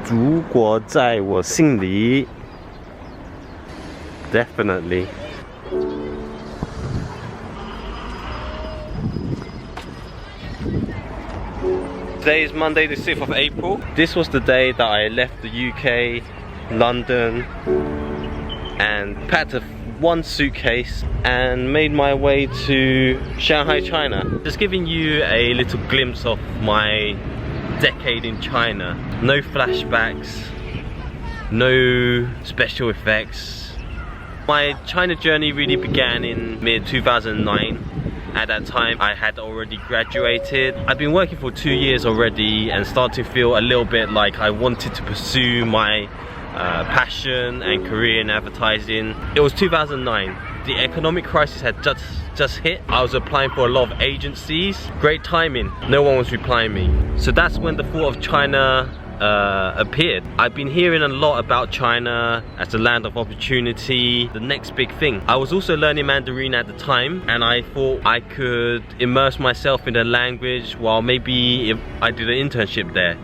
祖国在我心里 ，definitely. Today is Monday the 6th of April. This was the day that I left the UK, London, and packed one suitcase and made my way to Shanghai, China. Just giving you a little glimpse of my decade in China. No flashbacks, no special effects. My China journey really began in mid-2009. At that time, I had already graduated. I'd been working for 2 years already and started to feel a little bit like I wanted to pursue my passion and career in advertising. It was 2009. The economic crisis had just hit. I was applying for a lot of agencies. Great timing. No one was replying me. So that's when the thought of China appeared. I've been hearing a lot about China as a land of opportunity, the next big thing. I was also learning Mandarin at the time, and I thought I could immerse myself in the language while maybe if I did an internship there,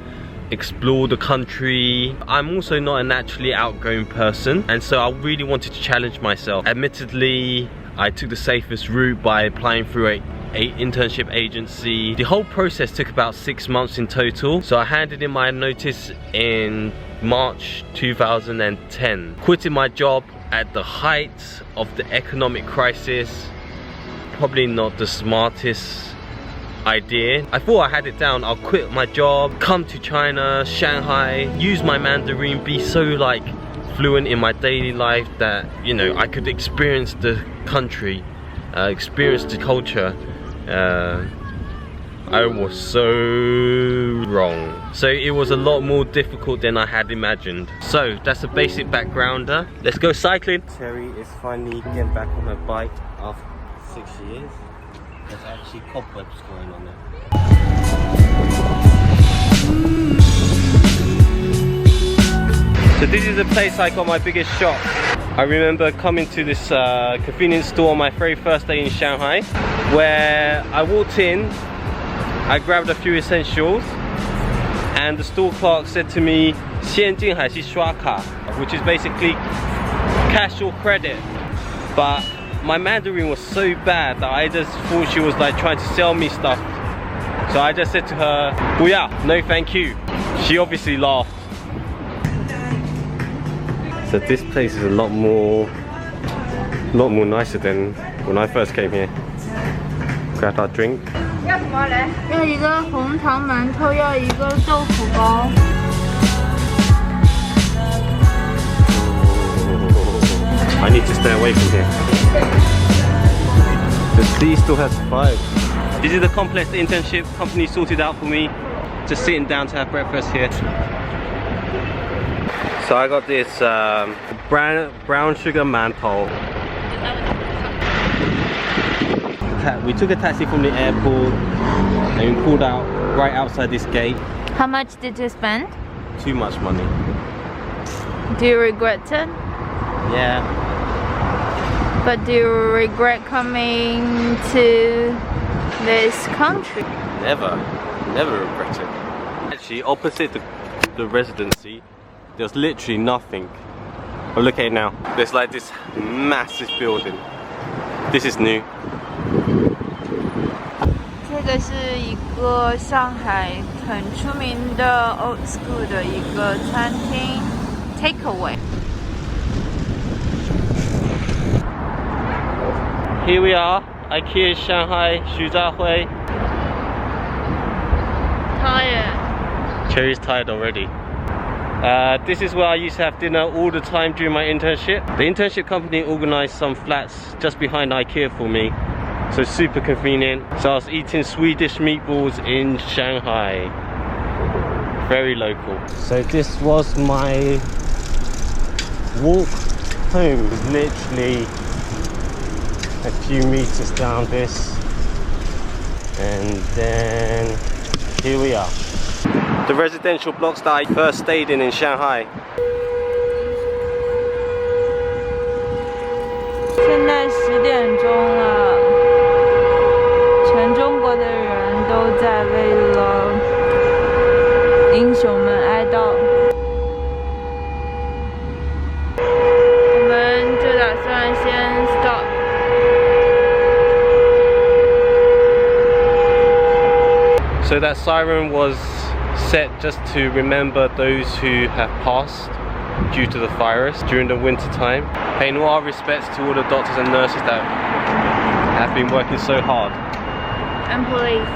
explore the country. I'm also not a naturally outgoing person, and so I really wanted to challenge myself. Admittedly, I took the safest route by applying through a internship agency. The whole process took about 6 months in total. So I handed in my notice in March 2010. Quitting my job at the height of the economic crisis, probably not the smartest idea. I thought I had it down. I'll quit my job, come to China, Shanghai, use my Mandarin, be so like fluent in my daily life that, you know, I could experience the country, experience the culture. I was so wrong. So it was a lot more difficult than I had imagined. So that's the basic background. Let's go cycling. Terry is finally getting back on her bike after 6 years. There's actually cobwebs going on there. So this is the place I got my biggest shock. I remember coming to this convenience store on my very first day in Shanghai, where I walked in, I grabbed a few essentials, and the store clerk said to me, 现金还是刷卡, which is basically cash or credit. But my Mandarin was so bad that I just thought she was like trying to sell me stuff. So I just said to her, 不要, no thank you. She obviously laughed. So this place is a lot more nicer than when I first came here. Grab our drink. 要什么嘞？要一个红糖馒头，要一个豆腐包。I need to stay away from here. The sea still has 5. This is the complex the internship company sorted out for me. Just sitting down to have breakfast here. So I got this brown sugar mantou. We took a taxi from the airport and we pulled out right outside this gate. How much did you spend? Too much money. Do you regret it? Yeah. But do you regret coming to this country? Never regret it. Actually, opposite the residency, there's literally nothing. But look at it now. There's like this massive building. This is new. 这个是一个上海很出名的 old school 的一个餐厅 takeaway. Here we are, IKEA Shanghai, 徐家汇. Tired. Cherry's tired already. This is where I used to have dinner all the time during my internship. The internship company organized some flats just behind IKEA for me, so super convenient. So I was eating Swedish meatballs in Shanghai. Very local. So this was my walk home, literally a few meters down this, and then here we are. The residential blocks that I first stayed in Shanghai. 现在10点钟了，全中国的人都在为了英雄们哀悼。So that siren was set just to remember those who have passed due to the virus during the winter time. Paying all our respects to all the doctors and nurses that have been working so hard. And police.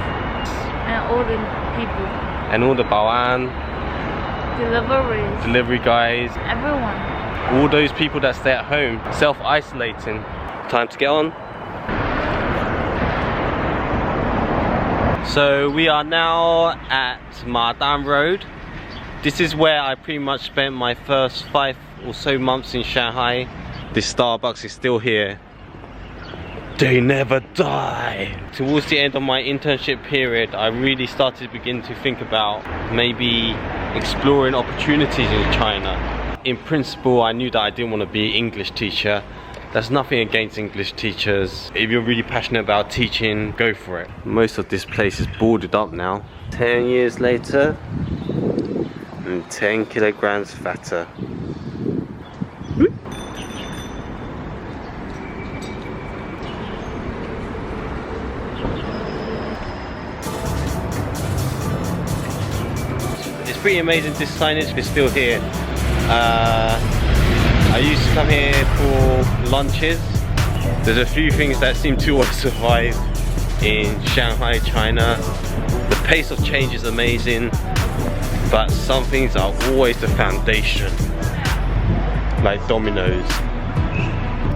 And all the people. And all the baoan, delivery guys. Everyone. All those people that stay at home, self-isolating. Time to get on. So we are now at Madam Road. This is where I pretty much spent my first 5 or so months in Shanghai. This Starbucks is still here. They never die. Towards the end of my internship period, I really started to begin to think about maybe exploring opportunities in China. In principle, I knew that I didn't want to be an English teacher. There's nothing against English teachers. If you're really passionate about teaching, go for it. Most of this place is boarded up now. 10 years later, and 10 kilograms fatter. It's pretty amazing this signage is still here. I used to come here for lunches. There's a few things that seem to always survive in Shanghai, China. The pace of change is amazing, but some things are always the foundation, like Domino's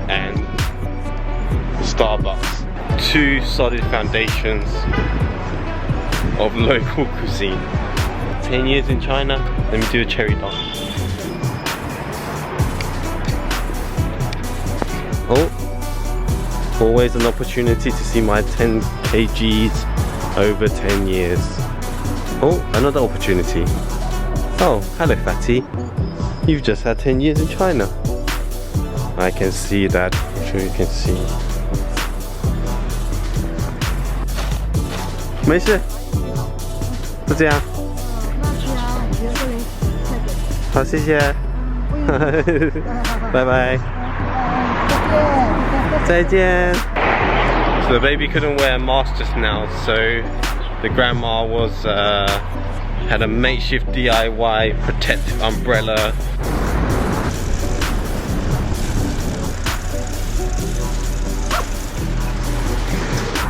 and Starbucks. 2 solid foundations of local cuisine. 10 years in China, let me do a cherry dog. Oh, always an opportunity to see my 10 kgs over 10 years. Oh, another opportunity. Oh, hello fatty. You've just had 10 years in China. I can see that, I'm sure you can see. 没事，就这样。好，谢谢。拜拜。再见。So the baby couldn't wear a mask just now, so the grandma was had a makeshift DIY protective umbrella.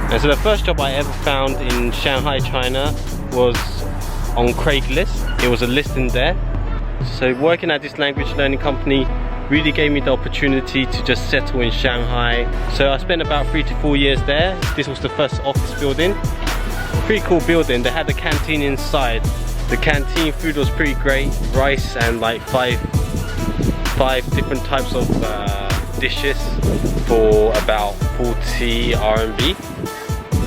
And so the first job I ever found in Shanghai, China was on Craigslist. It was a listing there. So working at this language learning company really gave me the opportunity to just settle in Shanghai. So I spent about 3 to 4 years there. This was the first office building. Pretty cool building. They had a canteen inside. The canteen food was pretty great. Rice and like five different types of dishes for about 40 RMB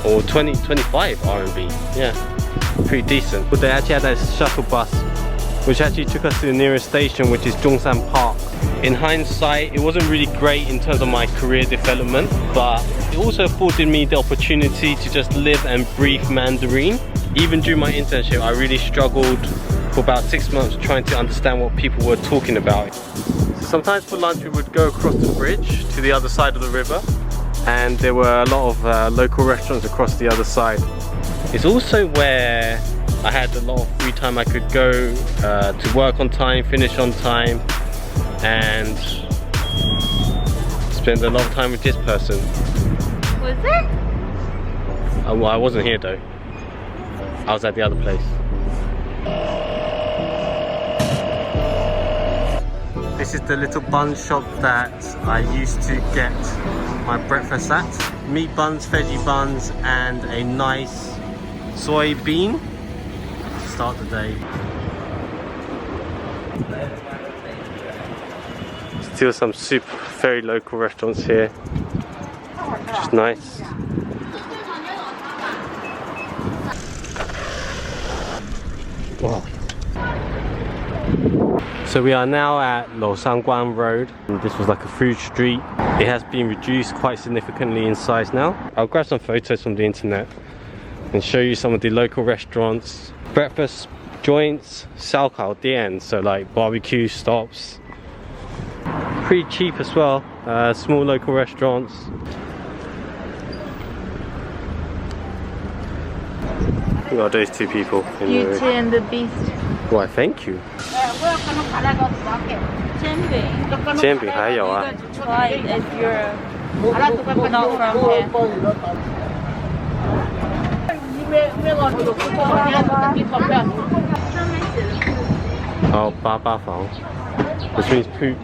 or 25 RMB. Yeah, pretty decent. But they actually had a shuttle bus which actually took us to the nearest station, which is Zhongshan Park. In hindsight, it wasn't really great in terms of my career development, but it also afforded me the opportunity to just live and breathe Mandarin. Even during my internship, I really struggled for about 6 months trying to understand what people were talking about. So sometimes for lunch we would go across the bridge to the other side of the river, and there were a lot of local restaurants across the other side. It's also where I had a lot of free time. I could go to work on time, finish on time, and spend a lot of time with this person. Was it? Well, I wasn't here though. I was at the other place. This is the little bun shop that I used to get my breakfast at. Meat buns, veggie buns, and a nice soybean to start the day. Still some very local restaurants here, which is nice. Wow. So we are now at Losanguan Road. And this was like a food street. It has been reduced quite significantly in size now. I'll grab some photos from the internet and show you some of the local restaurants. Breakfast joints, 烧烤店, so like barbecue stops. Pretty cheap as well, small local restaurants. We got those two people in the Beauty room. and the Beast. Why, thank you. 煎饼还有啊。 Try it if you're not from here. 哦，八八房 which means poop.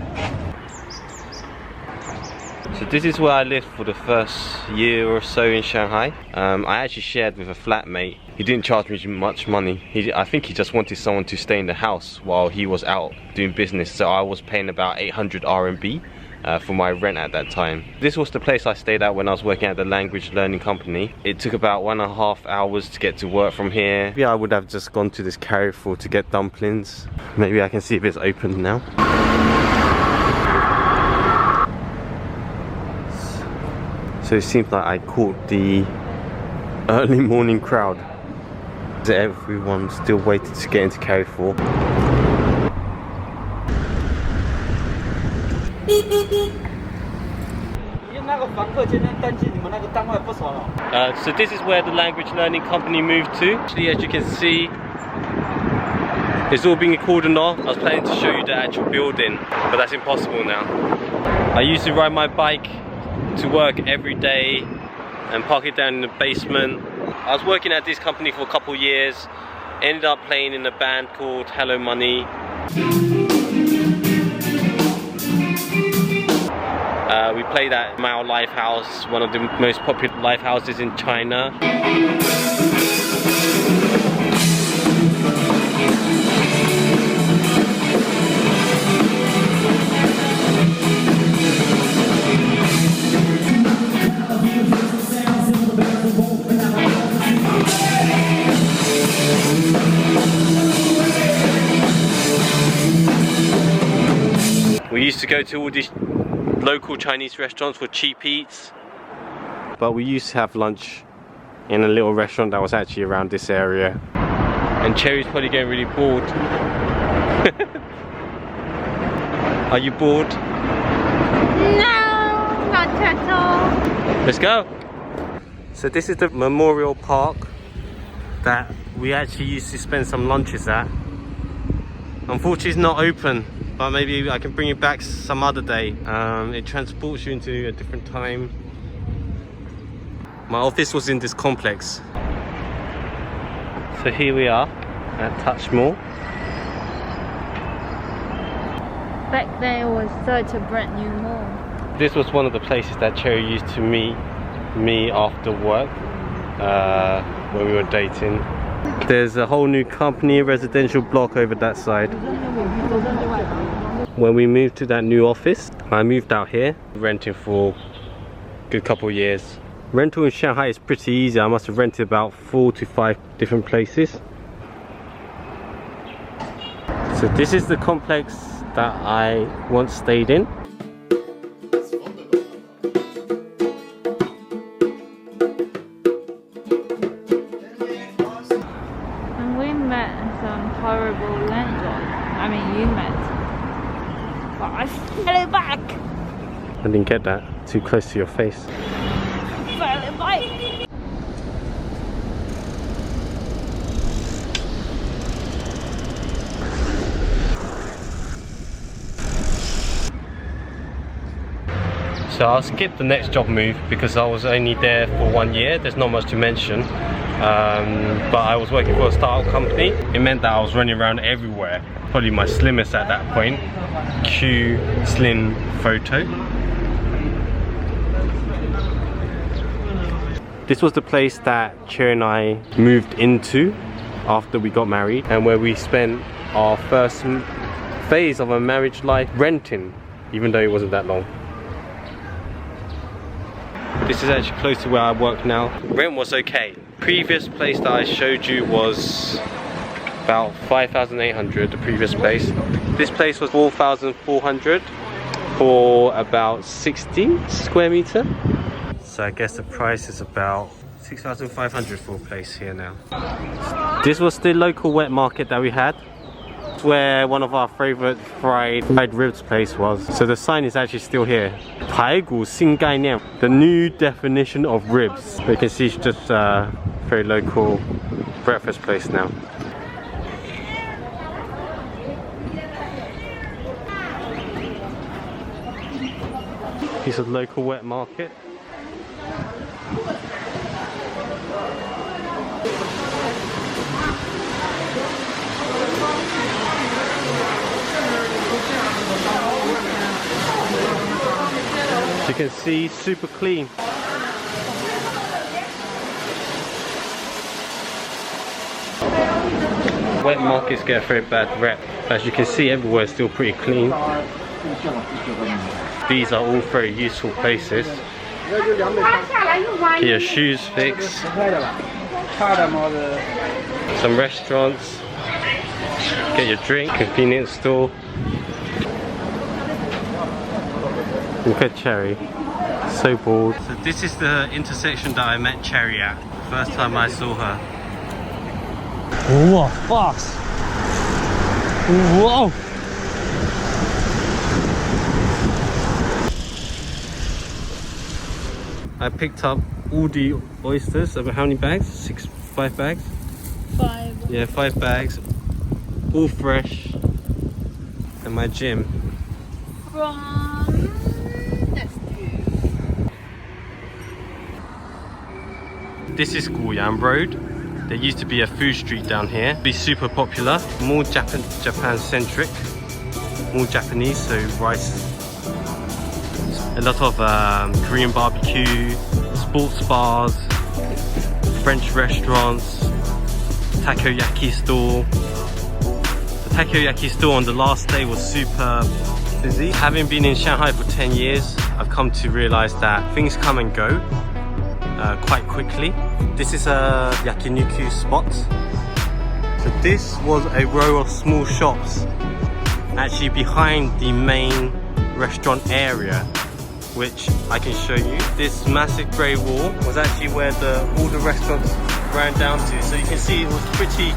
So this is where I lived for the first year or so in Shanghai. I actually shared with a flatmate. He didn't charge me much money. I think he just wanted someone to stay in the house while he was out doing business. So I was paying about 800 RMB for my rent at that time. This was the place I stayed at when I was working at the language learning company. It took about 1.5 hours to get to work from here. Maybe I would have just gone to this Carrefour to get dumplings. Maybe I can see if it's open now. So it seems like I caught the early morning crowd. Everyone still waited to get into Carrefour. So this is where the language learning company moved to. Actually, as you can see, it's all being cordoned off. I was planning to show you the actual building, but that's impossible now. I used to ride my bike to work every day and park it down in the basement. I was working at this company for a couple of years, ended up playing in a band called Hello Money. We played at Mao Lifehouse, one of the most popular lifehouses in China. We used to go to all these local Chinese restaurants for cheap eats, but we used to have lunch in a little restaurant that was actually around this area. And Cherry's probably getting really bored. Are you bored? No, not at all. Let's go. So this is the memorial park that we actually used to spend some lunches at. Unfortunately it's not open, but maybe I can bring it back some other day. It transports you into a different time. My office was in this complex. So here we are at Touch Mall. Back there was such a brand new mall. This was one of the places that Cherry used to meet me after work when we were dating. There's a whole new company residential block over that side. When we moved to that new office, I moved out here, renting for a good couple of years. Rental in Shanghai is pretty easy. I must have rented about 4 to 5 different places. So this is the complex that I once stayed in. And we met some horrible landlord. I mean, you met. But I fell it back. I didn't get that. Too close to your face. Fell it back. So I'll skip the next job move because I was only there for 1 year. There's not much to mention. But I was working for a startup company. It meant that I was running around everywhere. Probably my slimmest at that point. Q Slim Photo. This was the place that Cher and I moved into after we got married, and where we spent our first phase of our marriage life renting, even though it wasn't that long. This is actually close to where I work now. Rent was okay. Previous place that I showed you was about 5,800, the previous place. This place was 4,400 for about 60 square meter. So I guess the price is about 6,500 for a place here now. This was the local wet market that we had. It's where one of our favorite fried ribs place was. So the sign is actually still here. 排骨新概念, the new definition of ribs. But you can see it's just very local breakfast place now. Piece of local wet market. As you can see, super clean. Wet markets get a very bad rep. As you can see, everywhere is still pretty clean. These are all very useful places. Get your shoes fixed. Some restaurants. Get your drink. Convenience store. Look at Cherry. So bored. So this is the intersection that I met Cherry at. First time I saw her. Whoa, fast! Whoa! I picked up all the oysters. About how many bags? 5 bags? 5. Yeah, 5 bags. All fresh. And my gym. This is Guoyang Road. There used to be a food street down here. Be super popular. More Japan centric. More Japanese, so rice. A lot of Korean barbecue, sports bars, French restaurants, takoyaki store. The takoyaki store on the last day was super busy. Having been in Shanghai for 10 years, I've come to realize that things come and go quite quickly. This is a yakiniku spot. So this was a row of small shops actually behind the main restaurant area, which I can show you. This massive grey wall was actually where all the restaurants ran down to. So you can see it was pretty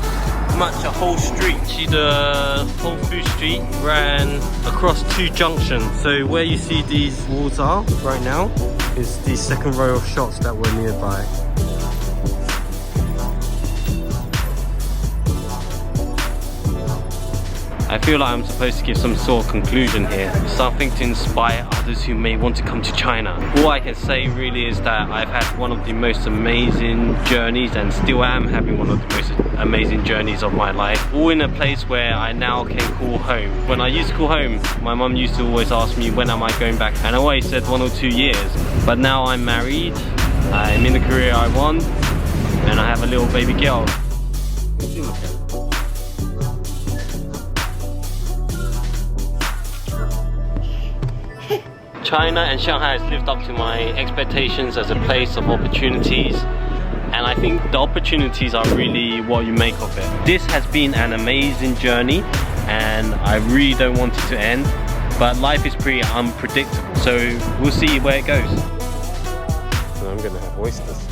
much a whole street. Actually, the whole food street ran across 2 junctions. So where you see these walls are right now is the second row of shops that were nearby. I feel like I'm supposed to give some sort of conclusion here, something to inspire others who may want to come to China. All I can say really is that I've had one of the most amazing journeys and still am having one of the most amazing journeys of my life. All in a place where I now can call home. When I used to call home, my mum used to always ask me when am I going back, and I always said 1 or 2 years. But now I'm married, I'm in the career I want, and I have a little baby girl. China and Shanghai has lived up to my expectations as a place of opportunities, and I think the opportunities are really what you make of it. This has been an amazing journey and I really don't want it to end, but life is pretty unpredictable, so we'll see where it goes. So I'm gonna have oysters.